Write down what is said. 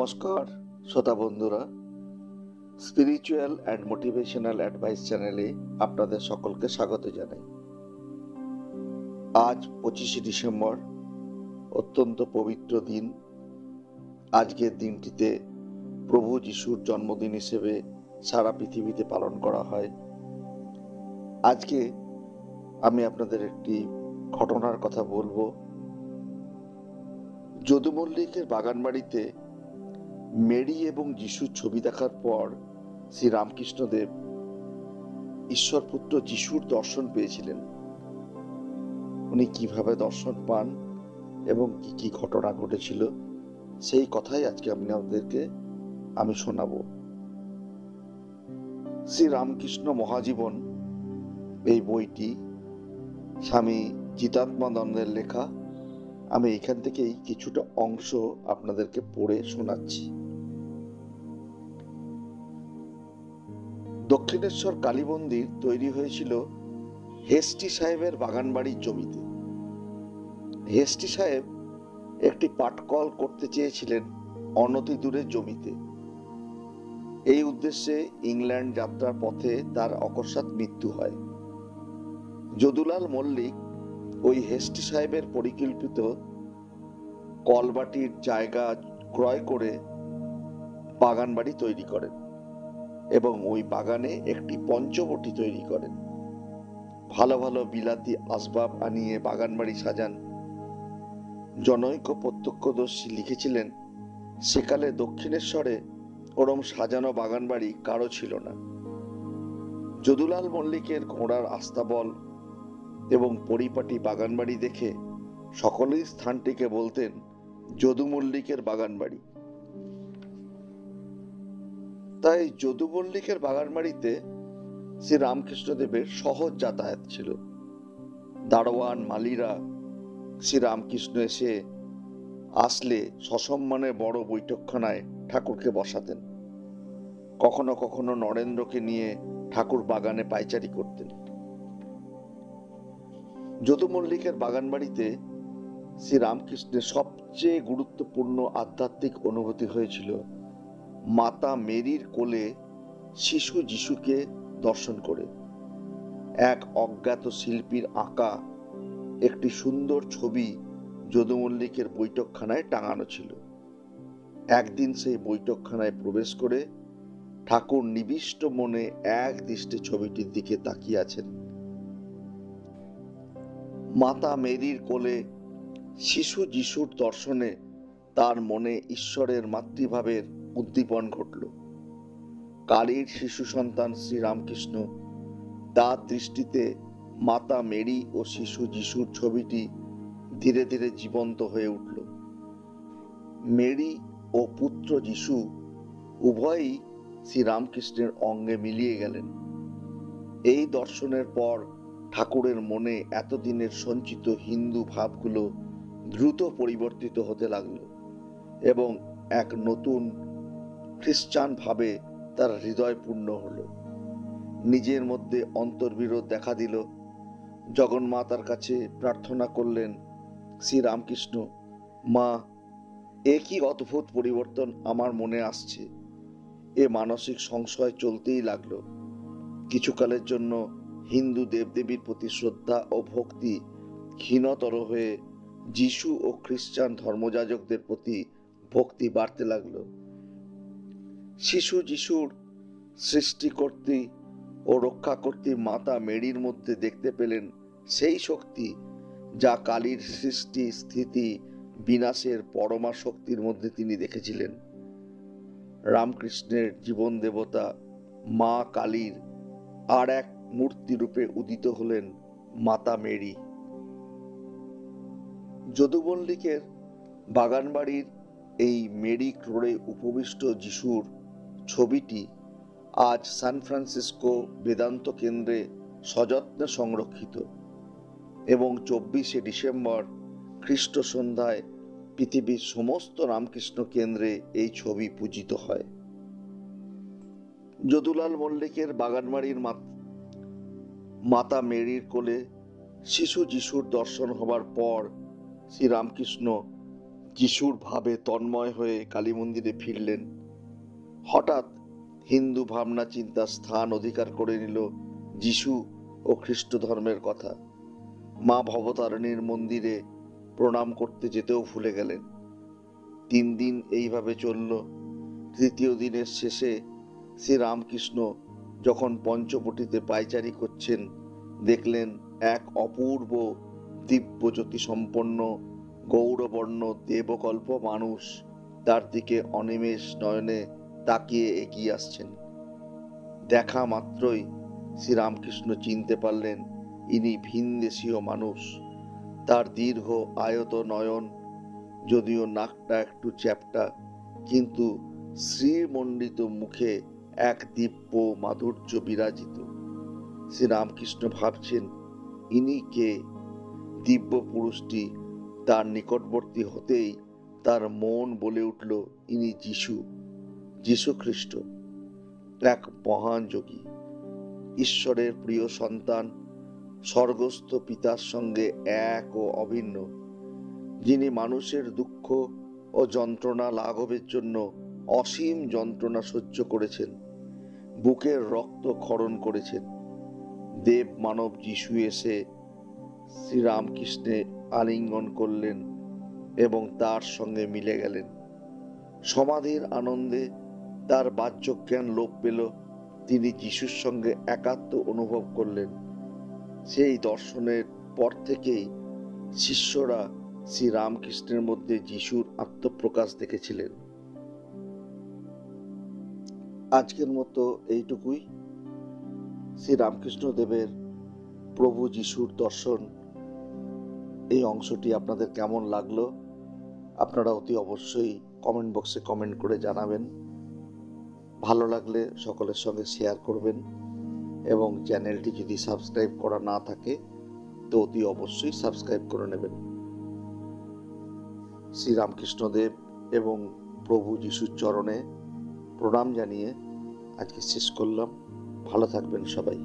নমস্কার শ্রোতা বন্ধুরা, স্পিরিচুয়াল অ্যান্ড মোটিভেশনাল অ্যাডভাইস চ্যানেলে আপনাদের সকলকে স্বাগত জানাই। আজ 25শে ডিসেম্বর, অত্যন্ত পবিত্র দিন। আজকের দিনটিতে প্রভু যিশুর জন্মদিন হিসেবে সারা পৃথিবীতে পালন করা হয়। আজকে আমি আপনাদের একটি ঘটনার কথা বলবো। যদু মল্লিকের বাগানবাড়িতে মেরি এবং যিশুর ছবি দেখার পর শ্রী রামকৃষ্ণদেব ঈশ্বরপুত্র যিশুর দর্শন পেয়েছিলেন। উনি কিভাবে দর্শন পান এবং কি কি ঘটনা ঘটেছিল সেই কথাই আজকে আপনাদেরকে আমি শোনাবো। শ্রী রামকৃষ্ণ মহাজীবন এই বইটি স্বামী চিদাত্মানন্দের লেখা। আমি এখান থেকেই কিছুটা অংশ আপনাদেরকে পড়ে শোনাচ্ছি। দক্ষিণেশ্বর কালী মন্দির তৈরি হয়েছিল হেস্টি সাহেবের বাগানবাড়ির জমিতে। হেস্টি সাহেব একটি পাটকল করতে চেয়েছিলেন অনতি দূরের জমিতে। এই উদ্দেশ্যে ইংল্যান্ড যাত্রার পথে তার অকস্মাৎ মৃত্যু হয়। যদুলাল মল্লিক ওই হেস্টি সাহেবের পরিকল্পিত কলবাটির জায়গা ক্রয় করে বাগানবাড়ি তৈরি করেন এবং ওই বাগানে একটি পঞ্চবটি তৈরি করেন। ভালো ভালো বিলাতি আসবাব আনিয়ে বাগানবাড়ি সাজান। জনৈক প্রত্যক্ষদর্শী লিখেছিলেন, সেকালে দক্ষিণেশ্বরে ওরম সাজানো বাগানবাড়ি কারো ছিল না। যদুলাল মল্লিকের ঘোড়ার আস্তাবল এবং পরিপাটি বাগানবাড়ি দেখে সকলেই স্থানটিকে বলতেন যদু মল্লিকের বাগানবাড়ি। তাই যদু মল্লিকের বাগানবাড়িতে শ্রী রামকৃষ্ণদেবের সহজ যাতায়াত ছিল। দারোয়ান মালিরা শ্রী রামকৃষ্ণ আসলে সসম্মানে বড় বৈঠকখানায় ঠাকুরকে বসাতেন। কখনো কখনো নরেন্দ্রকে নিয়ে ঠাকুর বাগানে পায়চারি করতেন। যদু মল্লিকের বাগানবাড়িতে শ্রী রামকৃষ্ণের সবচেয়ে গুরুত্বপূর্ণ আধ্যাত্মিক অনুভূতি হয়েছিল মাতা মেরির কোলে শিশু যিশুকে দর্শন করে। এক অজ্ঞাত শিল্পীর আঁকা একটি সুন্দর ছবি যদু মল্লিকের বৈঠকখানায় টাঙানো ছিল। একদিন সেই বৈঠকখানায় প্রবেশ করে ঠাকুর নিবিষ্ট মনে এক দৃষ্টে ছবিটির দিকে তাকিয়ে আছেন। মাতা মেরির কোলে শিশু যিশুর দর্শনে তার মনে ঈশ্বরের মাতৃভাবের উদ্দীপন ঘটল। কালীর শিশু সন্তান শ্রী রামকৃষ্ণ, তার দৃষ্টিতে মাতা মেরি ও শিশু যিশুর ছবিটি ধীরে ধীরে জীবন্ত হয়ে উঠল। মেরি ও পুত্র যিশু উভয়ই শ্রী রামকৃষ্ণের অঙ্গে মিলিয়ে গেলেন। এই দর্শনের পর ঠাকুরের মনে এতদিনের সঞ্চিত হিন্দু ভাবগুলো দ্রুত পরিবর্তিত হতে লাগলো এবং এক নতুন খ্রিস্টান ভাবে তার হৃদয় পূর্ণ হলো। নিজের মধ্যে অন্তর্বিরোধ দেখা দিল। জগন্মাতার কাছে প্রার্থনা করলেন, শ্রী রামকৃষ্ণ, মা, এ কি অদ্ভুত পরিবর্তন আমার মনে আসছে। এ মানসিক সংশয় চলতেই লাগলো। কিছুকালের জন্য হিন্দু দেবদেবীর প্রতি শ্রদ্ধা ও ভক্তি ক্ষীণতর হয়ে যিশু ও খ্রিস্টান ধর্মযাজকদের প্রতি ভক্তি বাড়তে লাগলো। শিশু যিশুর সৃষ্টিকর্ত্রী ও রক্ষাকর্ত্রী মাতা মেরির মধ্যে দেখতে পেলেন সেই শক্তি যা কালীর সৃষ্টি স্থিতি বিনাশের পরমা শক্তির মধ্যে তিনি দেখেছিলেন। রামকৃষ্ণের জীবন দেবতা মা কালীর আর এক মূর্তি রূপে উদিত হলেন মাতা মেরি। যদু মল্লিকের বাগানবাড়ির এই মেরি ক্রোড়ে উপবিষ্ট যিশুর ছবিটি আজ সান ফ্রান্সিসকো বেদান্ত কেন্দ্রে সযত্নে সংরক্ষিত এবং 24শে ডিসেম্বর খ্রিস্ট সন্ধ্যায় পৃথিবীর সমস্ত রামকৃষ্ণ কেন্দ্রে এই ছবি পূজিত হয়। যদুলাল মল্লিকের বাগানবাড়ির মাতা মেরির কোলে শিশু যিশুর দর্শন হবার পর শ্রী রামকৃষ্ণ যিশুর ভাবে তন্ময় হয়ে কালী মন্দিরে ফিরলেন। হঠাৎ হিন্দু ভাবনা চিন্তার স্থান অধিকার করে নিল যিশু ও খ্রিস্ট ধর্মের কথা। মা ভবতারিণীর মন্দিরে প্রণাম করতে যেতেও ভুলে গেলেন। 3 দিন এইভাবে চলল। তৃতীয় দিনের শেষে শ্রীরামকৃষ্ণ যখন পঞ্চবটিতে পায়চারি করছেন, দেখলেন এক অপূর্ব দিব্যজ্যোতি সম্পন্ন গৌরবর্ণ দেবকল্প মানুষ তার দিকে অনিমেষ নয়নে তাকিয়ে এগিয়ে আসছেন। দেখা মাত্রই শ্রীরামকৃষ্ণ চিনতে পারলেন ইনি ভিনদেশীয় মানুষ। তার দীর্ঘ আয়ত নয়ন, যদিও নাকটা একটু চ্যাপ্টা, কিন্তু শ্রীমণ্ডিত মুখে এক দিব্য মাধুর্য বিরাজিত। শ্রীরামকৃষ্ণ ভাবছেন ইনি কে? দিব্য পুরুষটি তার নিকটবর্তী হতেই তার মন বলে উঠল ইনি যীশু খ্রিস্ট, এক মহান যোগী, ঈশ্বরের প্রিয় সন্তান, স্বর্গস্থ পিতার সঙ্গে এক ও অভিন্ন, যিনি মানুষের দুঃখ ও যন্ত্রণা লাঘবের জন্য অসীম যন্ত্রণা সহ্য করেছেন, বুকের রক্ত ক্ষরণ করেছেন। দেব মানব যিশু এসে শ্রীরামকৃষ্ণে আলিঙ্গন করলেন এবং তার সঙ্গে মিলে গেলেন। সমাধির আনন্দে তার বাহ্যজ্ঞান লোপ পেল। তিনি যিশুর সঙ্গে একাত্ম অনুভব করলেন। সেই দর্শনের পর থেকেই শিষ্যরা শ্রীরামকৃষ্ণের মধ্যে যিশুর আত্মপ্রকাশ দেখেছিলেন। আজকের মতো এইটুকুই। শ্রীরামকৃষ্ণদেবের প্রভু যিশুর দর্শন এই অংশটি আপনাদের কেমন লাগলো আপনারা অতি অবশ্যই কমেন্ট বক্সে কমেন্ট করে জানাবেন। ভালো লাগলে সকলের সঙ্গে শেয়ার করবেন এবং চ্যানেলটি যদি সাবস্ক্রাইব করা না থাকে তো অতি অবশ্যই সাবস্ক্রাইব করে নেবেন। শ্রীরামকৃষ্ণদেব এবং প্রভু যিশুর চরণে প্রণাম জানিয়ে আজকে শেষ করলাম। ভালো থাকবেন সবাই।